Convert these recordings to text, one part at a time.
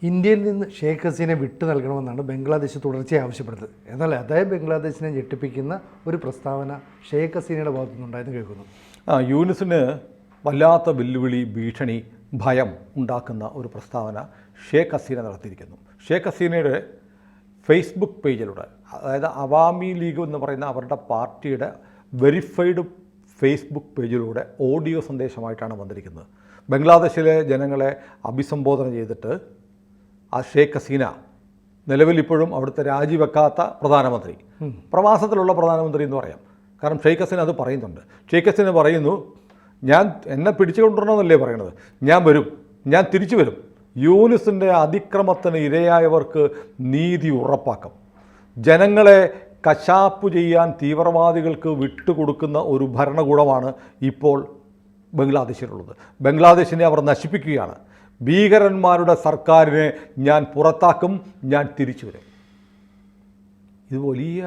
ഇന്ത്യയിൽ നിന്ന് ഷെയ്ഖ് ഹസീനെ വിട്ടു നൽകണമെന്നാണ് ബംഗ്ലാദേശ് തുടർച്ചയായി ആവശ്യപ്പെടുന്നത്. എന്നാൽ അതേ ബംഗ്ലാദേശിനെ ഞെട്ടിപ്പിക്കുന്ന ഒരു പ്രസ്താവന ഷെയ്ഖ് ഹസീനയുടെ ഭാഗത്തു നിന്നുണ്ടായെന്ന് കേൾക്കുന്നു. യൂനിസിന് വല്ലാത്ത വെല്ലുവിളി, ഭീഷണി, ഭയം ഉണ്ടാക്കുന്ന ഒരു പ്രസ്താവന ഷെയ്ഖ് ഹസീന നടത്തിയിരിക്കുന്നു. ഷെയ്ഖ് ഹസീനയുടെ ഫേസ്ബുക്ക് പേജിലൂടെ, അതായത് അവാമി ലീഗ് എന്ന് പറയുന്ന അവരുടെ പാർട്ടിയുടെ വെരിഫൈഡ് ഫേസ്ബുക്ക് പേജിലൂടെ ഓഡിയോ സന്ദേശമായിട്ടാണ് വന്നിരിക്കുന്നത്. ബംഗ്ലാദേശിലെ ജനങ്ങളെ അഭിസംബോധന ചെയ്തിട്ട് ആ ഷെയ്ഖ് ഹസീന, നിലവിൽ ഇപ്പോഴും അവിടുത്തെ രാജിവെക്കാത്ത പ്രധാനമന്ത്രി, പ്രവാസത്തിലുള്ള പ്രധാനമന്ത്രി എന്ന് പറയാം, കാരണം ഷെയ്ഖ് ഹസീന അത് പറയുന്നുണ്ട്. ഷെയ്ഖ് ഹസീന പറയുന്നു, എന്നെ പിടിച്ചുകൊണ്ടിരണമെന്നല്ലേ പറയണത്, ഞാൻ വരും, ഞാൻ തിരിച്ചു വരും, യൂനിസിൻ്റെ അതിക്രമത്തിന് ഇരയായവർക്ക് നീതി ഉറപ്പാക്കും, ജനങ്ങളെ കശാപ്പ് ചെയ്യാൻ തീവ്രവാദികൾക്ക് വിട്ടുകൊടുക്കുന്ന ഒരു ഭരണകൂടമാണ് ഇപ്പോൾ ബംഗ്ലാദേശിലുള്ളത്. ബംഗ്ലാദേശിനെ അവർ നശിപ്പിക്കുകയാണ്, ഭീകരന്മാരുടെ സർക്കാരിനെ ഞാൻ പുറത്താക്കും, ഞാൻ തിരിച്ചു വരും. ഇത് വലിയ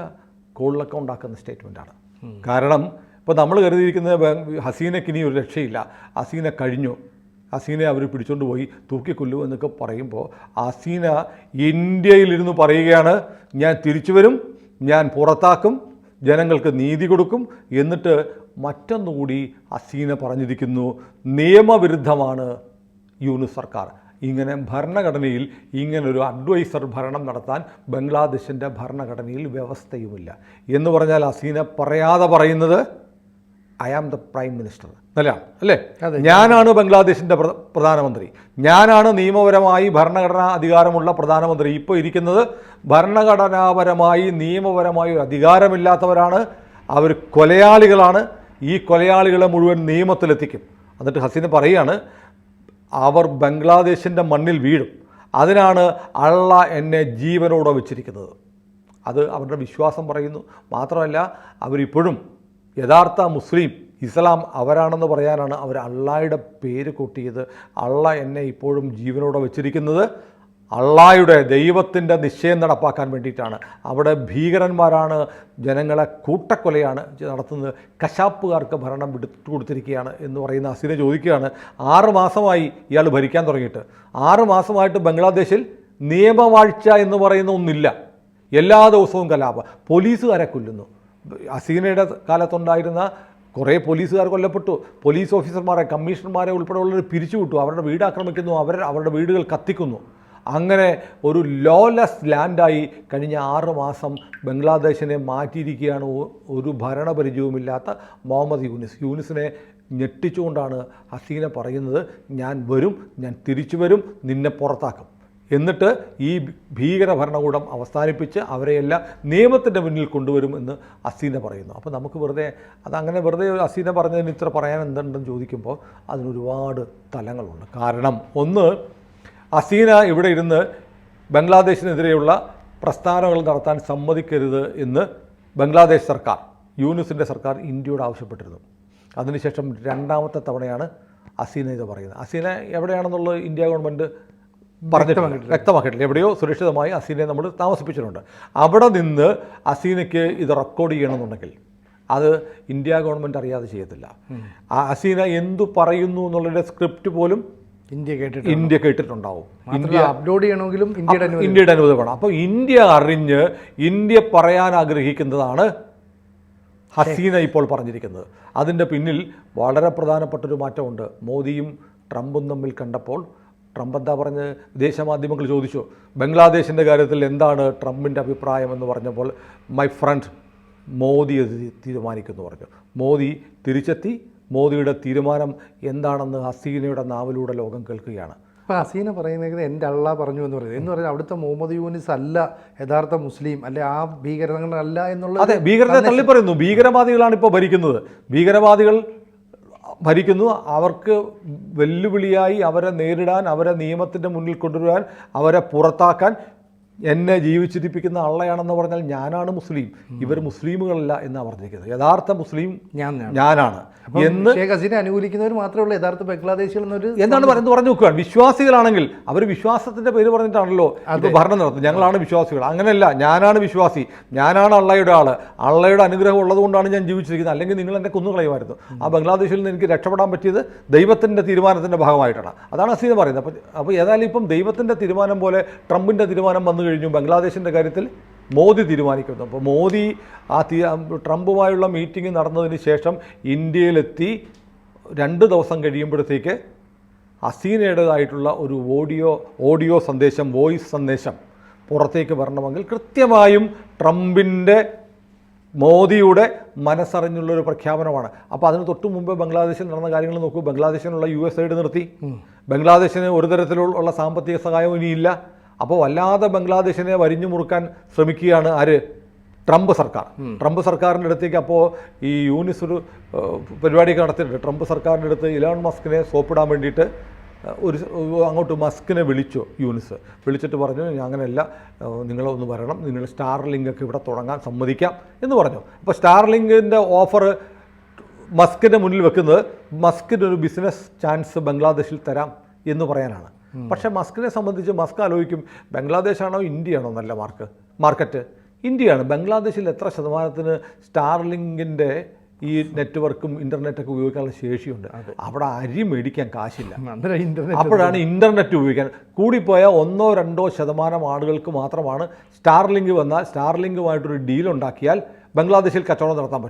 കോളിളക്കം ഉണ്ടാക്കുന്ന സ്റ്റേറ്റ്മെൻറ്റാണ്. കാരണം ഇപ്പോൾ നമ്മൾ കരുതിയിരിക്കുന്നത് ഹസീനയ്ക്ക് ഇനി ഒരു രക്ഷയില്ല, ഹസീന കഴിഞ്ഞു, ഹസീനെ അവർ പിടിച്ചുകൊണ്ട് പോയി തൂക്കിക്കൊല്ലു എന്നൊക്കെ പറയുമ്പോൾ ഹസീന ഇന്ത്യയിലിരുന്ന് പറയുകയാണ്, ഞാൻ തിരിച്ചു വരും, ഞാൻ പുറത്താക്കും, ജനങ്ങൾക്ക് നീതി കൊടുക്കും. എന്നിട്ട് മറ്റൊന്നുകൂടി ഹസീന പറഞ്ഞിരിക്കുന്നു, നിയമവിരുദ്ധമാണ് യൂനിസ് സർക്കാർ. ഇങ്ങനെ ഭരണഘടനയിൽ ഇങ്ങനൊരു അഡ്വൈസർ ഭരണം നടത്താൻ ബംഗ്ലാദേശിൻ്റെ ഭരണഘടനയിൽ വ്യവസ്ഥയുമില്ല. എന്ന് പറഞ്ഞാൽ ഹസീന പറയാതെ പറയുന്നത് I am the prime minister നല്ലതാണ് അല്ലേ, ഞാനാണ് ബംഗ്ലാദേശിൻ്റെ പ്രധാനമന്ത്രി, ഞാനാണ് നിയമപരമായി ഭരണഘടനാ അധികാരമുള്ള പ്രധാനമന്ത്രി. ഇപ്പോൾ ഇരിക്കുന്നത് ഭരണഘടനാപരമായി നിയമപരമായി ഒരു അധികാരമില്ലാത്തവരാണ്, അവർ കൊലയാളികളാണ്, ഈ കൊലയാളികളെ മുഴുവൻ നിയമത്തിലെത്തിക്കും. എന്നിട്ട് ഹസീന പറയുകയാണ്, അവർ ബംഗ്ലാദേശിൻ്റെ മണ്ണിൽ വീഴും, അതിനാണ് അള്ളാ എന്നെ ജീവനോടെ വെച്ചിരിക്കുന്നത്. അത് അവരുടെ വിശ്വാസം പറയുന്നു. മാത്രമല്ല അവരിപ്പോഴും യഥാർത്ഥ മുസ്ലിം, ഇസ്ലാം അവരാണെന്ന് പറയാനാണ് അവർ അള്ളായുടെ പേര് കൂട്ടിയത്. അള്ളാ എന്നെ ഇപ്പോഴും ജീവനോടെ വെച്ചിരിക്കുന്നത് അള്ളായുടെ ദൈവത്തിൻ്റെ നിശ്ചയം നടപ്പാക്കാൻ വേണ്ടിയിട്ടാണ്. അവിടെ ഭീകരന്മാരാണ്, ജനങ്ങളെ കൂട്ടക്കൊലയാണ് നടത്തുന്നത്, കശാപ്പുകാർക്ക് ഭരണം വിട്ടു കൊടുത്തിരിക്കുകയാണ് എന്ന് പറയുന്ന ഹസീന ചോദിക്കുകയാണ്, 6 മാസമായി ഇയാൾ ഭരിക്കാൻ തുടങ്ങിയിട്ട്, 6 മാസമായിട്ട് ബംഗ്ലാദേശിൽ നിയമവാഴ്ച എന്ന് പറയുന്ന ഒന്നില്ല, എല്ലാ ദിവസവും കലാപം, പോലീസുകാരെ കൊല്ലുന്നു. ഹസീനയുടെ കാലത്തുണ്ടായിരുന്ന കുറേ പോലീസുകാർ കൊല്ലപ്പെട്ടു, പോലീസ് ഓഫീസർമാരെ, കമ്മീഷണർമാരെ ഉൾപ്പെടെയുള്ളവർ പിരിച്ചുവിട്ടു, അവരുടെ വീട് ആക്രമിക്കുന്നു, അവരുടെ വീടുകൾ കത്തിക്കുന്നു. അങ്ങനെ ഒരു ലോലെസ് ലാൻഡായി കഴിഞ്ഞ 6 മാസം ബംഗ്ലാദേശിനെ മാറ്റിയിരിക്കുകയാണ് ഒരു ഭരണപരിചയവുമില്ലാത്ത മുഹമ്മദ് യൂനിസിനെ ഞെട്ടിച്ചുകൊണ്ടാണ് ഹസീന പറയുന്നത്, ഞാൻ വരും, ഞാൻ തിരിച്ചു വരും, നിന്നെ പുറത്താക്കും, എന്നിട്ട് ഈ ഭീകര ഭരണകൂടം അവസാനിപ്പിച്ച് അവരെയെല്ലാം നിയമത്തിൻ്റെ മുന്നിൽ കൊണ്ടുവരും എന്ന് ഹസീന പറയുന്നു. അപ്പോൾ നമുക്ക് അതങ്ങനെ വെറുതെ ഹസീന പറഞ്ഞതിന് ഇത്ര പറയാൻ എന്തുണ്ടെന്ന് ചോദിക്കുമ്പോൾ അതിനൊരുപാട് തലങ്ങളുണ്ട്. കാരണം ഒന്ന്, ഹസീന ഇവിടെ ഇരുന്ന് ബംഗ്ലാദേശിനെതിരെയുള്ള പ്രസ്ഥാനങ്ങൾ നടത്താൻ സമ്മതിക്കരുത് എന്ന് ബംഗ്ലാദേശ് സർക്കാർ, യൂനിസിൻ്റെ സർക്കാർ ഇന്ത്യയോട് ആവശ്യപ്പെട്ടിരുന്നു. അതിനുശേഷം 2ാമത്തെ തവണയാണ് ഹസീന ഇത് പറയുന്നത്. ഹസീന എവിടെയാണെന്നുള്ളത് ഇന്ത്യ ഗവൺമെൻറ് വ്യക്തമാക്കിയിട്ടില്ല, എവിടെയോ സുരക്ഷിതമായി ഹസീനയെ നമ്മൾ താമസിപ്പിച്ചിട്ടുണ്ട്. അവിടെ നിന്ന് ഹസീനയ്ക്ക് ഇത് റെക്കോർഡ് ചെയ്യണമെന്നുണ്ടെങ്കിൽ അത് ഇന്ത്യ ഗവൺമെൻറ് അറിയാതെ ചെയ്യത്തില്ല. ഹസീന എന്തു പറയുന്നു എന്നുള്ളതിൻ്റെ സ്ക്രിപ്റ്റ് പോലും ഇന്ത്യ കേട്ടിട്ടുണ്ടാവും. ഇന്ത്യ അപ്ലോഡ് ചെയ്യണമെങ്കിലും ഇന്ത്യയുടെ അനുമതി വേണം. അപ്പോൾ ഇന്ത്യ അറിഞ്ഞ് ഇന്ത്യ പറയാൻ ആഗ്രഹിക്കുന്നതാണ് ഹസീന ഇപ്പോൾ പറഞ്ഞിരിക്കുന്നത്. അതിൻ്റെ പിന്നിൽ വളരെ പ്രധാനപ്പെട്ടൊരു മാറ്റമുണ്ട്. മോദിയും ട്രംപും തമ്മിൽ കണ്ടപ്പോൾ ട്രംപ് എന്താ പറഞ്ഞ് വിദേശ മാധ്യമങ്ങൾ ചോദിച്ചു, ബംഗ്ലാദേശിൻ്റെ കാര്യത്തിൽ എന്താണ് ട്രംപിൻ്റെ അഭിപ്രായം എന്ന് പറഞ്ഞപ്പോൾ മൈ ഫ്രണ്ട്, മോദി അത് തീരുമാനിക്കുമെന്ന് പറഞ്ഞു. മോദി തിരിച്ചെത്തി. മോദിയുടെ തീരുമാനം എന്താണെന്ന് ഹസീനയുടെ നാവിലൂടെ ലോകം കേൾക്കുകയാണ്. അപ്പോൾ ഹസീന പറയുന്നത് എൻ്റെ അള്ളാ പറഞ്ഞു എന്ന് പറയുന്നത് എന്ന് പറഞ്ഞാൽ അവിടുത്തെ മുഹമ്മദ് യൂനിസ് അല്ല യഥാർത്ഥ മുസ്ലിം, അല്ലെ ആ ഭീകരതകളല്ല എന്നുള്ള. അതെ, ഭീകരത തള്ളിപ്പറയുന്നു. ഭീകരവാദികളാണ് ഇപ്പോൾ ഭരിക്കുന്നത്, ഭീകരവാദികൾ ഭരിക്കുന്നു. അവർക്ക് വെല്ലുവിളിയായി അവരെ നേരിടാൻ, അവരെ നിയമത്തിൻ്റെ മുന്നിൽ കൊണ്ടുവരാൻ, അവരെ പുറത്താക്കാൻ എന്നെ ജീവിച്ചിരിപ്പിക്കുന്ന അള്ളയാണെന്ന് പറഞ്ഞാൽ ഞാനാണ് മുസ്ലിം, ഇവർ മുസ്ലിമുകളല്ല എന്നാണ് പറഞ്ഞിരിക്കുന്നത്. യഥാർത്ഥ മുസ്ലിം ഞാനാണ് എന്ന് ഷേഖ് ഹസീനെ അനുകൂലിക്കുന്നവർ മാത്രമേ ഉള്ളൂ യഥാർത്ഥ ബംഗ്ലാദേശികൾ എന്നൊരു എന്താണ് പറയുന്നത് പറഞ്ഞു നോക്കുകയാണ്. വിശ്വാസികളാണെങ്കിൽ അവർ വിശ്വാസത്തിൻ്റെ പേര് പറഞ്ഞിട്ടാണല്ലോ ഇപ്പോൾ ഭരണം നടത്തുന്നത്. ഞങ്ങളാണ് വിശ്വാസികൾ, അങ്ങനെയല്ല, ഞാനാണ് വിശ്വാസി, ഞാനാണ് അള്ളയുടെ ആൾ, അള്ളയുടെ അനുഗ്രഹം ഉള്ളതുകൊണ്ടാണ് ഞാൻ ജീവിച്ചിരിക്കുന്നത്, അല്ലെങ്കിൽ നിങ്ങൾ എന്നെ കൊന്നുകളയുമായിരുന്നു. ആ ബംഗ്ലാദേശിൽ നിന്ന് എനിക്ക് രക്ഷപ്പെടാൻ പറ്റിയത് ദൈവത്തിൻ്റെ തീരുമാനത്തിൻ്റെ ഭാഗമായിട്ടാണ്. അതാണ് ഹസീന പറയുന്നത്. അപ്പോൾ ഏതായാലും ഇപ്പം ദൈവത്തിൻ്റെ തീരുമാനം പോലെ ട്രംപിൻ്റെ തീരുമാനം വന്നു കഴിഞ്ഞു. ബംഗ്ലാദേശിൻ്റെ കാര്യത്തിൽ മോദി തീരുമാനിക്കുന്നു. അപ്പോൾ മോദി ട്രംപുമായുള്ള മീറ്റിംഗ് നടന്നതിന് ശേഷം ഇന്ത്യയിലെത്തി 2 ദിവസം കഴിയുമ്പോഴത്തേക്ക് ഹസീനയുടേതായിട്ടുള്ള ഒരു ഓഡിയോ സന്ദേശം, വോയിസ് സന്ദേശം പുറത്തേക്ക് വരണമെങ്കിൽ കൃത്യമായും ട്രംപിൻ്റെ മോദിയുടെ മനസ്സറിഞ്ഞുള്ളൊരു പ്രഖ്യാപനമാണ്. അപ്പോൾ അതിന് തൊട്ട് മുമ്പ് ബംഗ്ലാദേശിൽ നടന്ന കാര്യങ്ങൾ നോക്കൂ. ബംഗ്ലാദേശിനുള്ള USAID നിർത്തി. ബംഗ്ലാദേശിന് ഒരു തരത്തിലുള്ള സാമ്പത്തിക സഹായവും ഇനിയില്ല. അപ്പോൾ വല്ലാതെ ബംഗ്ലാദേശിനെ വരിഞ്ഞു മുറുക്കാൻ ശ്രമിക്കുകയാണ് ആര്? ട്രംപ് സർക്കാർ. ട്രംപ് സർക്കാരിൻ്റെ അടുത്തേക്ക് അപ്പോൾ ഈ യൂനിസ് ഒരു പരിപാടിയൊക്കെ നടത്തിയിട്ടുണ്ട്. ട്രംപ് സർക്കാരിൻ്റെ അടുത്ത് ഇലോൺ മസ്കിനെ സോപ്പിടാൻ വേണ്ടിയിട്ട് അങ്ങോട്ട് മസ്കിനെ വിളിച്ചു. യൂനിസ് വിളിച്ചിട്ട് പറഞ്ഞു, അങ്ങനെയല്ല, നിങ്ങളൊന്ന് വരണം, നിങ്ങൾ സ്റ്റാർലിങ്കൊക്കെ ഇവിടെ തുടങ്ങാൻ സമ്മതിക്കാം എന്ന് പറഞ്ഞു. അപ്പോൾ സ്റ്റാർലിങ്കിൻ്റെ ഓഫർ മസ്കിൻ്റെ മുന്നിൽ വെക്കുന്നത് മസ്കിനൊരു ബിസിനസ് ചാൻസ് ബംഗ്ലാദേശിൽ തരാം എന്ന് പറയാനാണ്. പക്ഷേ മസ്കിനെ സംബന്ധിച്ച് മസ്ക് ആലോചിക്കും, ബംഗ്ലാദേശാണോ ഇന്ത്യയാണോ നല്ല മാർക്കറ്റ്? ഇന്ത്യയാണ്. ബംഗ്ലാദേശിൽ എത്ര ശതമാനത്തിന് സ്റ്റാർലിങ്കിൻ്റെ ഈ നെറ്റ്വർക്കും ഇൻ്റർനെറ്റൊക്കെ ഉപയോഗിക്കാനുള്ള ശേഷിയുണ്ട്? അവിടെ അരി മേടിക്കാൻ കാശില്ല. അപ്പോഴാണ് ഇൻ്റർനെറ്റ് ഉപയോഗിക്കാൻ. കൂടിപ്പോയാൽ 1-2% ആളുകൾക്ക് മാത്രമാണ് സ്റ്റാർലിങ്ക് വന്നാൽ സ്റ്റാർലിങ്കുമായിട്ടൊരു ഡീലുണ്ടാക്കിയാൽ ബംഗ്ലാദേശിൽ കച്ചവടം നടത്താൻ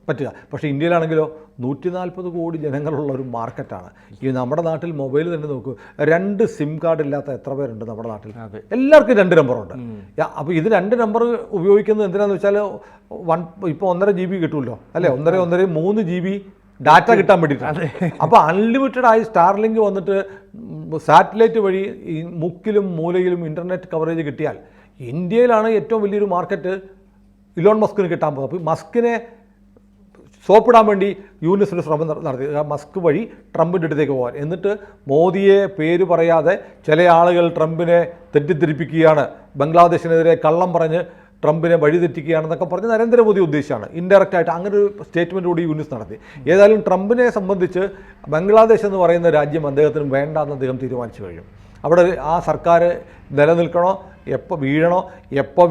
പറ്റുക. പക്ഷേ ഇന്ത്യയിലാണെങ്കിലോ 140 കോടി ജനങ്ങളുള്ള ഒരു മാർക്കറ്റാണ്. ഈ നമ്മുടെ നാട്ടിൽ മൊബൈൽ തന്നെ നോക്കൂ, 2 സിം കാർഡ് ഇല്ലാത്ത എത്ര പേരുണ്ട് നമ്മുടെ നാട്ടിൽ? എല്ലാവർക്കും 2 നമ്പറുണ്ട്. അപ്പോൾ ഇത് 2 നമ്പർ ഉപയോഗിക്കുന്നത് എന്തിനാണെന്ന് വെച്ചാൽ ഇപ്പോൾ 1.5 GB കിട്ടുമല്ലോ, അല്ലേ? 3 GB ഡാറ്റ കിട്ടാൻ വേണ്ടിയിട്ടാണ്. അപ്പോൾ അൺലിമിറ്റഡ് ആയി സ്റ്റാർലിങ്ക് വന്നിട്ട് സാറ്റലൈറ്റ് വഴി ഈ മുക്കിലും മൂലയിലും ഇൻ്റർനെറ്റ് കവറേജ് കിട്ടിയാൽ ഇന്ത്യയിലാണ് ഏറ്റവും വലിയൊരു മാർക്കറ്റ് ഇലോൺ മസ്കിന് കിട്ടാൻ പോകുന്നത്. അപ്പോൾ മസ്കിനെ സോപ്പിടാൻ വേണ്ടി യൂനിസ് ഒരു ശ്രമം നടത്തി, മസ്ക് വഴി ട്രംപിൻ്റെ അടുത്തേക്ക് പോകാൻ. എന്നിട്ട് മോദിയെ പേര് പറയാതെ ചില ആളുകൾ ട്രംപിനെ തെറ്റിദ്ധരിപ്പിക്കുകയാണ്, ബംഗ്ലാദേശിനെതിരെ കള്ളം പറഞ്ഞ് ട്രംപിനെ വഴിതെറ്റിക്കുകയാണെന്നൊക്കെ പറഞ്ഞ് നരേന്ദ്രമോദി ഉദ്ദേശിച്ചാണ്. ഇൻഡയറക്റ്റായിട്ട് അങ്ങനെ ഒരു സ്റ്റേറ്റ്മെൻറ്റ് കൂടി യൂനിസ് നടത്തി. ഏതായാലും ട്രംപിനെ സംബന്ധിച്ച് ബംഗ്ലാദേശ് എന്ന് പറയുന്ന രാജ്യം അദ്ദേഹത്തിന് വേണ്ടാന്ന് അദ്ദേഹം തീരുമാനിച്ചു കഴിഞ്ഞു. അവിടെ ആ സർക്കാർ നിലനിൽക്കണോ, എപ്പോൾ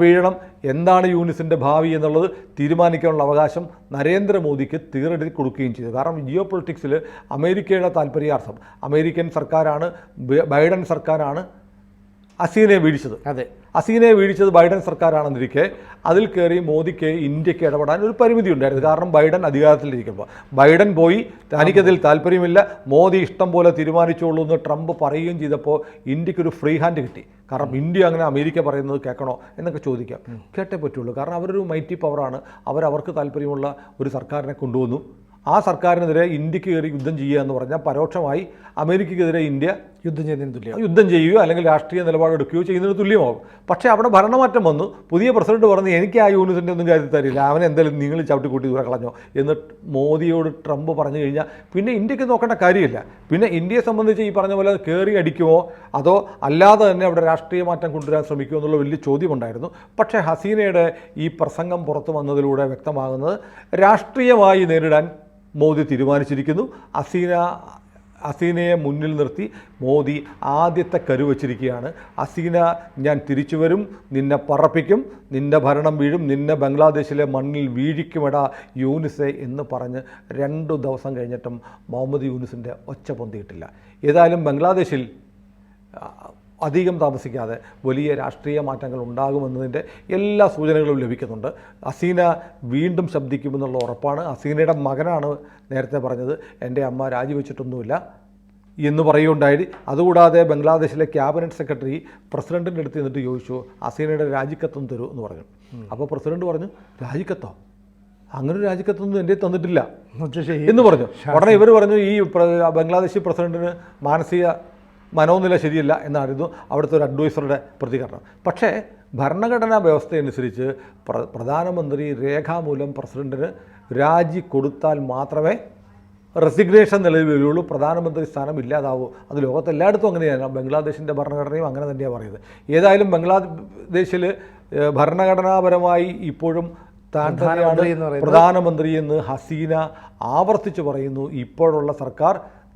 വീഴണം, എന്താണ് യൂനിസിൻ്റെ ഭാവി എന്നുള്ളത് തീരുമാനിക്കാനുള്ള അവകാശം നരേന്ദ്രമോദിക്ക് തീരെടുത്ത് കൊടുക്കുകയും ചെയ്തു. കാരണം ജിയോ പൊളിറ്റിക്സിൽ അമേരിക്കയുടെ താല്പര്യാർത്ഥം അമേരിക്കൻ സർക്കാരാണ്, ബൈഡൻ സർക്കാരാണ് ഹസീനയെ വീഴ്ചത്. ഹസീനയെ വീഴ്ചത് ബൈഡൻ സർക്കാരാണെന്നിരിക്കെ അതിൽ കയറി മോദിക്ക് ഇന്ത്യക്ക് ഇടപെടാൻ ഒരു പരിമിതി ഉണ്ടായിരുന്നു. കാരണം ബൈഡൻ അധികാരത്തിലിരിക്കുമ്പോൾ ബൈഡൻ പോയി, തനിക്കതിൽ താല്പര്യമില്ല, മോദി ഇഷ്ടം പോലെ തീരുമാനിച്ചോളൂ എന്ന് ട്രംപ് പറയുകയും ചെയ്തപ്പോൾ ഇന്ത്യക്കൊരു ഫ്രീ ഹാൻഡ് കിട്ടി. കാരണം ഇന്ത്യ അങ്ങനെ അമേരിക്ക പറയുന്നത് കേൾക്കണോ എന്നൊക്കെ ചോദിക്കാം, കേട്ടേ പറ്റുള്ളൂ. കാരണം അവരൊരു മൈറ്റി പവറാണ്. അവർക്ക് താല്പര്യമുള്ള ഒരു സർക്കാരിനെ കൊണ്ടുവന്നു. ആ സർക്കാരിനെതിരെ ഇന്ത്യക്ക് കയറി യുദ്ധം ചെയ്യുക എന്ന് പറഞ്ഞാൽ പരോക്ഷമായി അമേരിക്കയ്ക്കെതിരെ ഇന്ത്യ യുദ്ധം ചെയ്യുകയോ അല്ലെങ്കിൽ രാഷ്ട്രീയ നിലപാടെടുക്കുകയോ ചെയ്യുന്നതിന് തുല്യമാകും. പക്ഷേ അവിടെ ഭരണമാറ്റം വന്നു. പുതിയ പ്രസിഡന്റ് പറഞ്ഞു, എനിക്ക് ആ യൂണിസിൻ്റെ ഒന്നും കാര്യത്തിൽ തരില്ല, അവൻ എന്തായാലും നിങ്ങൾ ചവിട്ടിക്കൂട്ടി ദൂരെ കളഞ്ഞോ എന്ന് മോദിയോട് ട്രംപ് പറഞ്ഞു കഴിഞ്ഞാൽ പിന്നെ ഇന്ത്യക്ക് നോക്കേണ്ട കാര്യമില്ല. പിന്നെ ഇന്ത്യയെ സംബന്ധിച്ച് ഈ പറഞ്ഞ പോലെ കയറി അടിക്കുമോ അതോ അല്ലാതെ തന്നെ അവിടെ രാഷ്ട്രീയ മാറ്റം കൊണ്ടുവരാൻ ശ്രമിക്കുമോ എന്നുള്ള വലിയ ചോദ്യമുണ്ടായിരുന്നു. പക്ഷേ ഹസീനയുടെ ഈ പ്രസംഗം പുറത്തു വന്നതിലൂടെ വ്യക്തമാകുന്നത് രാഷ്ട്രീയമായി നേരിടാൻ മോദി തീരുമാനിച്ചിരിക്കുന്നു. ഹസീനയെ മുന്നിൽ നിർത്തി മോദി ആദ്യത്തെ കരുവച്ചിരിക്കുകയാണ്. ഹസീന, ഞാൻ തിരിച്ചു വരും, നിന്നെ പറപ്പിക്കും, നിന്റെ ഭരണം വീഴും, നിന്നെ ബംഗ്ലാദേശിലെ മണ്ണിൽ വീഴിക്കുമെടാ യൂനിസെ എന്ന് പറഞ്ഞ് 2 ദിവസം കഴിഞ്ഞിട്ടും മുഹമ്മദ് യൂനിസിൻ്റെ ഒച്ച പൊന്തിയിട്ടില്ല. ഏതായാലും ബംഗ്ലാദേശിൽ അധികം താമസിക്കാതെ വലിയ രാഷ്ട്രീയ മാറ്റങ്ങൾ ഉണ്ടാകുമെന്നതിൻ്റെ എല്ലാ സൂചനകളും ലഭിക്കുന്നുണ്ട്. ഹസീന വീണ്ടും ശബ്ദിക്കുമെന്നുള്ള ഉറപ്പാണ്. ഹസീനയുടെ മകനാണ് നേരത്തെ പറഞ്ഞത്, എൻ്റെ അമ്മ രാജിവെച്ചിട്ടൊന്നുമില്ല എന്ന് പറയുകയുണ്ടായി. അതുകൂടാതെ ബംഗ്ലാദേശിലെ ക്യാബിനറ്റ് സെക്രട്ടറി പ്രസിഡൻറ്റിൻ്റെ അടുത്ത് നിന്നിട്ട് ചോദിച്ചു, ഹസീനയുടെ രാജിക്കത്തും തരൂ എന്ന് പറഞ്ഞു. അപ്പോൾ പ്രസിഡന്റ് പറഞ്ഞു, രാജിക്കത്തോ? അങ്ങനെ രാജിക്കത്തൊന്നും എൻ്റെ തന്നിട്ടില്ല എന്ന് പറഞ്ഞു. ഉടനെ ഇവർ പറഞ്ഞു, ഈ ബംഗ്ലാദേശി പ്രസിഡന്റിന് മനോനില ശരിയല്ല എന്നായിരുന്നു അവിടുത്തെ ഒരു അഡ്വൈസറുടെ പ്രതികരണം. പക്ഷേ ഭരണഘടനാ വ്യവസ്ഥയനുസരിച്ച് പ്രധാനമന്ത്രി രേഖാമൂലം പ്രസിഡന്റിന് രാജി കൊടുത്താൽ മാത്രമേ റെസിഗ്നേഷൻ നിലവിൽ വരുള്ളൂ, പ്രധാനമന്ത്രി സ്ഥാനം ഇല്ലാതാവും. അത് ലോകത്തെല്ലായിടത്തും അങ്ങനെയാണ്. ബംഗ്ലാദേശിൻ്റെ ഭരണഘടനയും അങ്ങനെ തന്നെയാണ് പറയുന്നത്. ഏതായാലും ബംഗ്ലാദേശിൽ ഭരണഘടനാപരമായി ഇപ്പോഴും താൻ തന്നെയാണ് പ്രധാനമന്ത്രി എന്ന് ഹസീന ആവർത്തിച്ച് പറയുന്നു. ഇപ്പോഴുള്ള സർക്കാർ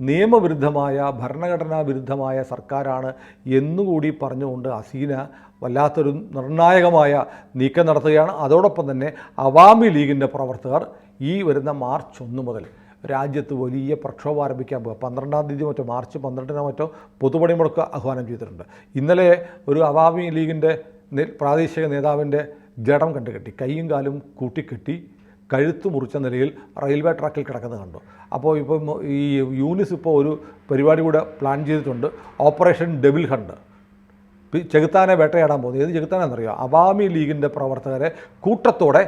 നിയമവിരുദ്ധമായ ഭരണഘടനാ വിരുദ്ധമായ സർക്കാരാണ് എന്നുകൂടി പറഞ്ഞുകൊണ്ട് ഹസീന വല്ലാത്തൊരു നിർണായകമായ നീക്കം നടത്തുകയാണ്. അതോടൊപ്പം തന്നെ അവാമി ലീഗിൻ്റെ പ്രവർത്തകർ ഈ വരുന്ന മാർച്ച് 1 മുതൽ രാജ്യത്ത് വലിയ പ്രക്ഷോഭം ആരംഭിക്കാൻ പോകുക. 12-ാം തീയതി മറ്റോ മാർച്ച് 12-നോ മറ്റോ പൊതുപണിമുടക്ക് ആഹ്വാനം ചെയ്തിട്ടുണ്ട്. ഇന്നലെ ഒരു അവാമി ലീഗിൻ്റെ പ്രാദേശിക നേതാവിൻ്റെ ജഡം കണ്ടുകെട്ടി, കൈയും കാലും കൂട്ടിക്കെട്ടി കഴുത്ത് മുറിച്ച നിലയിൽ റെയിൽവേ ട്രാക്കിൽ കിടക്കുന്നത് കണ്ടു. അപ്പോൾ ഇപ്പം ഈ യൂനിസ് ഇപ്പോൾ ഒരു പരിപാടി കൂടെ പ്ലാൻ ചെയ്തിട്ടുണ്ട്, ഓപ്പറേഷൻ ഡെവിൽ ഹണ്ട്. ചെകുത്താനെ വേട്ടയാടാൻ പോകുന്നത്. ഏത് ചെകുത്താനെന്നറിയോ? അവാമി ലീഗിൻ്റെ പ്രവർത്തകരെ കൂട്ടത്തോടെ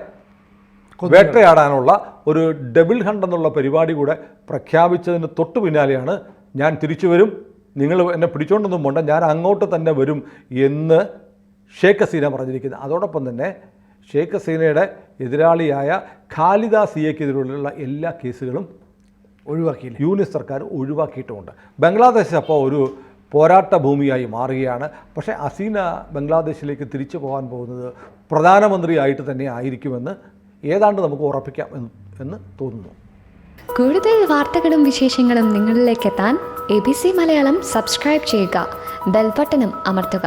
വേട്ടയാടാനുള്ള ഒരു ഡബിൾ ഹണ്ട് എന്നുള്ള പരിപാടി കൂടെ പ്രഖ്യാപിച്ചതിന് തൊട്ടു പിന്നാലെയാണ് ഞാൻ തിരിച്ചു വരും, നിങ്ങൾ എന്നെ പിടിച്ചുകൊണ്ടൊന്നും പോണ്ട, ഞാൻ അങ്ങോട്ട് തന്നെ വരും എന്ന് ഷേഖ് ഹസീന പറഞ്ഞിരിക്കുന്നത്. അതോടൊപ്പം തന്നെ ഷേഖ് ഹസീനയുടെ എതിരാളിയായ ഖാലിദ സിയയ്ക്കെതിരെയുള്ള എല്ലാ കേസുകളും ഒഴിവാക്കിയില്ല, യൂനിസ് സർക്കാർ ഒഴിവാക്കിയിട്ടുമുണ്ട്. ബംഗ്ലാദേശ് അപ്പോൾ ഒരു പോരാട്ട ഭൂമിയായി മാറുകയാണ്. പക്ഷേ ഹസീന ബംഗ്ലാദേശിലേക്ക് തിരിച്ചു പോകാൻ പോകുന്നത് പ്രധാനമന്ത്രിയായിട്ട് തന്നെ ആയിരിക്കുമെന്ന് ഏതാണ്ട് നമുക്ക് ഉറപ്പിക്കാം എന്ന് തോന്നുന്നു. കൂടുതൽ വാർത്തകളും വിശേഷങ്ങളും നിങ്ങളിലേക്ക് എത്താൻ ABC മലയാളം സബ്സ്ക്രൈബ് ചെയ്യുക, ബെൽ ബട്ടണും അമർത്തുക.